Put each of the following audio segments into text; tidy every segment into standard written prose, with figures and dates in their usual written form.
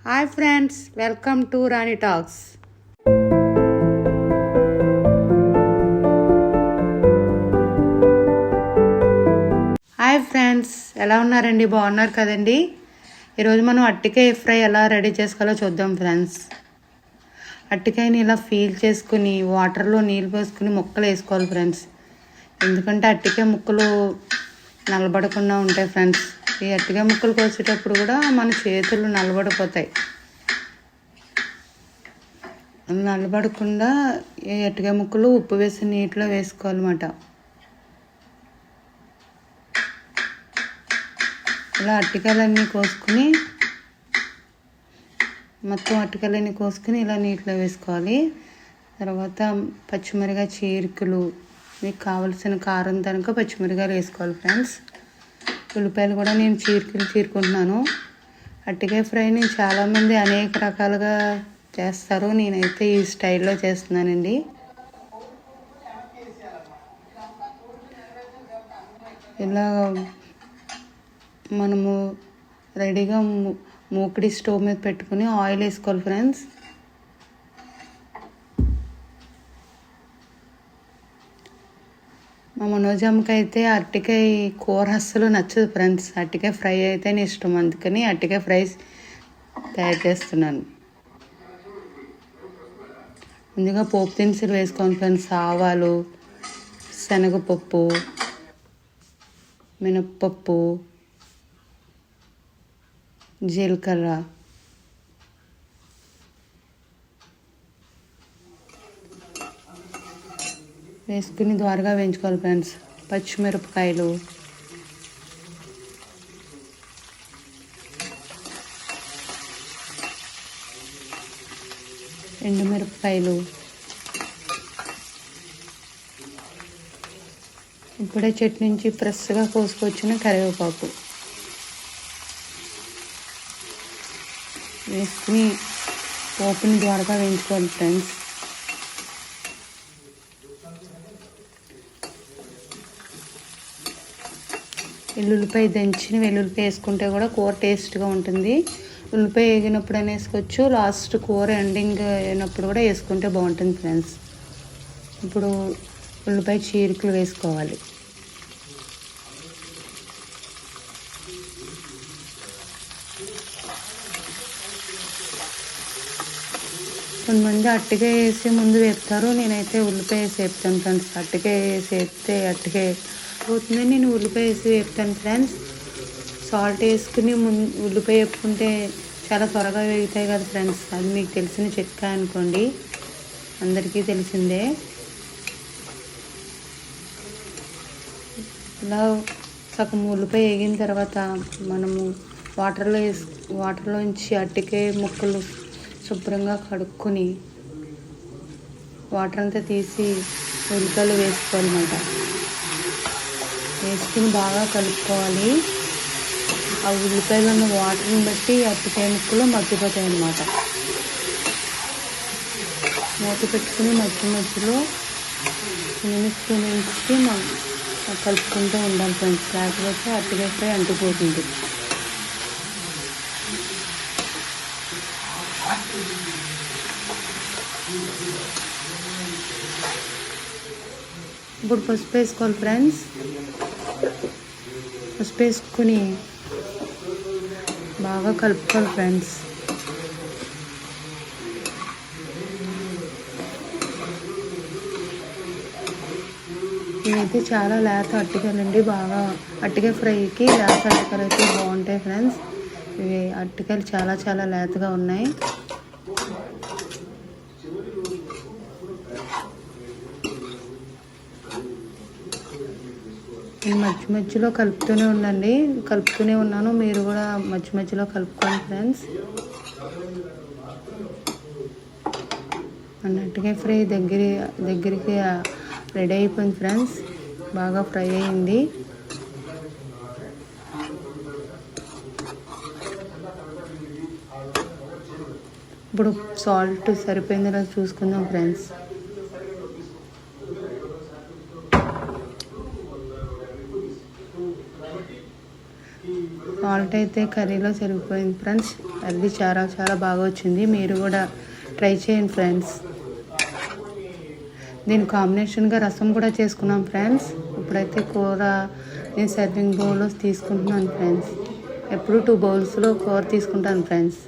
Hi friends, welcome to Rani talks. Hi friends, ఎలా ఉన్నారండి? బాగున్నారు కదండి. ఈరోజు మనం అరటికాయ ఫ్రై ఎలా రెడీ చేసుకోవాలో చూద్దాం ఫ్రెండ్స్. అరటికాయని ఇలా ఫీల్ చేసుకుని వాటర్లో నీళ్ళు పోసుకుని ముక్కలు వేసుకోవాలి ఫ్రెండ్స్. ఎందుకంటే అరటికాయ ముక్కలు నలబడకుండా ఉంటాయి ఫ్రెండ్స్. ఈ అరటికాయ ముక్కలు కోసేటప్పుడు కూడా మన చేతులు నలబడిపోతాయి. నలబడకుండా ఈ అరటికాయ ముక్కలు ఉప్పు వేసి నీటిలో వేసుకోవాలన్నమాట. ఇలా అరటికాయలన్నీ కోసుకుని మొత్తం అరటికాయలన్నీ కోసుకుని ఇలా నీటిలో వేసుకోవాలి. తర్వాత పచ్చిమిరకాయ చీరికలు, మీకు కావలసిన కారం తనక పచ్చిమిరకాయలు వేసుకోవాలి ఫ్రెండ్స్. ఉల్లిపాయలు కూడా నేను చీరుకుంటున్నాను. అరటికాయ ఫ్రైని చాలామంది అనేక రకాలుగా చేస్తారు, నేనైతే ఈ స్టైల్లో చేస్తున్నానండి. ఇలా మనము రెడీగా మూకిడి స్టవ్ మీద పెట్టుకుని ఆయిల్ వేసుకోవాలి ఫ్రెండ్స్. మా మనోజమ్మకి అయితే అరటికాయ కూర అస్సలు నచ్చదు ఫ్రెండ్స్. అరటికాయ ఫ్రై అయితేనే ఇష్టం, అందుకని అరటికాయ ఫ్రై తయారు చేస్తున్నాను. ముందుగా పోపు దినుసులు వేసుకోండి ఫ్రెండ్స్. ఆవాలు, శనగపప్పు, మినప్పప్పు, జీలకర్ర, వేసుకుని ద్వారగా వేయించుకోవాలి ఫ్రెండ్స్. పచ్చిమిరపకాయలు, ఎండుమిరపకాయలు, ఇప్పుడే చెట్టు నుంచి ఫ్రెష్గా కోసుకొచ్చిన కరివేపాకు వేసుకుని పోపుని ద్వారగా వేయించుకోవాలి ఫ్రెండ్స్. వెల్లుల్లిపాయ దంచిన వెల్లుల్లిపాయ వేసుకుంటే కూడా కూర టేస్ట్గా ఉంటుంది. ఉల్లిపాయ వేగినప్పుడు అని వేసుకోవచ్చు, లాస్ట్ కూర ఎండింగ్ అయినప్పుడు కూడా వేసుకుంటే బాగుంటుంది ఫ్రెండ్స్. ఇప్పుడు ఉల్లిపాయ చీరికలు వేసుకోవాలి. కొంతమంది అరటికాయ వేసి ముందు వేపుతారు, నేనైతే ఉల్లిపాయ వేసి వేపుతాను ఫ్రెండ్స్. అరటికాయ వేసి వేపితే అరటికాయ పోతుంది, నేను ఉల్లిపాయ వేసి వేపుతాను ఫ్రెండ్స్. సాల్ట్ వేసుకుని ఉల్లిపాయ వేపుకుంటే చాలా త్వరగా వేగుతాయి కదా ఫ్రెండ్స్. అది మీకు తెలిసిన చిట్కా అనుకోండి, అందరికీ తెలిసిందే. ఇలా సగం ఉల్లిపాయ వేగిన తర్వాత మనము వాటర్లోంచి అరటికాయ ముక్కలు శుభ్రంగా కడుక్కొని వాటర్ అంతా తీసి ఉల్లిపాయలు వేసుకోవాలన్నమాట. వేసుకుని బాగా కలుపుకోవాలి. ఆ ఉల్లిపాయలు ఉన్న వాటర్ని బట్టి అరటికాయ ముక్కలు మగ్గిపోతాయి అన్నమాట. మూత పెట్టుకుని మధ్యలో నిమిషంకి కలుపుకుంటూ ఉండాలి ఫ్రెండ్స్. లేకపోతే అరటికాయ ఫ్రై అంటుపోతుంది. ఇప్పుడు పసుపు వేసుకోవాలి ఫ్రెండ్స్. పసుపు వేసుకుని బాగా కలుపుకోవాలి ఫ్రెండ్స్. ఇవైతే చాలా లేత అరటికాయలండి. బాగా అరటికాయ ఫ్రైకి లేత అరటికాయలు అయితే బాగుంటాయి ఫ్రెండ్స్. ఇవి అరటికాయలు చాలా చాలా లేతగా ఉన్నాయి. మధ్యలో కలుపుతూనే ఉన్నాను, మీరు కూడా మధ్యలో కలుపుకోండి ఫ్రెండ్స్. అరటికాయ ఫ్రై దగ్గరికి రెడీ అయిపోయింది ఫ్రెండ్స్. బాగా ఫ్రై అయింది. ఇప్పుడు సాల్ట్ సరిపోయిందో చూసుకుందాం ఫ్రెండ్స్. సాల్ట్ అయితే కర్రీలో సరిపోయింది ఫ్రెండ్స్. అది చాలా చాలా బాగా వచ్చింది. మీరు కూడా ట్రై చేయండి ఫ్రెండ్స్. దీని కాంబినేషన్గా రసం కూడా చేసుకున్నాం ఫ్రెండ్స్. ఇప్పుడైతే కూర నేను సర్వింగ్ బౌల్లో తీసుకుంటున్నాను ఫ్రెండ్స్. ఎప్పుడు 2 బౌల్స్లో కూర తీసుకుంటాను ఫ్రెండ్స్.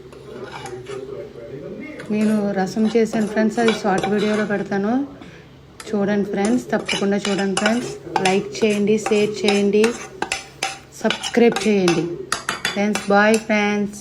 నేను రసం చేశాను ఫ్రెండ్స్, అది షార్ట్ వీడియోలో పెడతాను, చూడండి ఫ్రెండ్స్. తప్పకుండా చూడండి ఫ్రెండ్స్. లైక్ చేయండి, షేర్ చేయండి, సబ్స్క్రైబ్ చేయండి ఫ్రెండ్స్. Bye friends.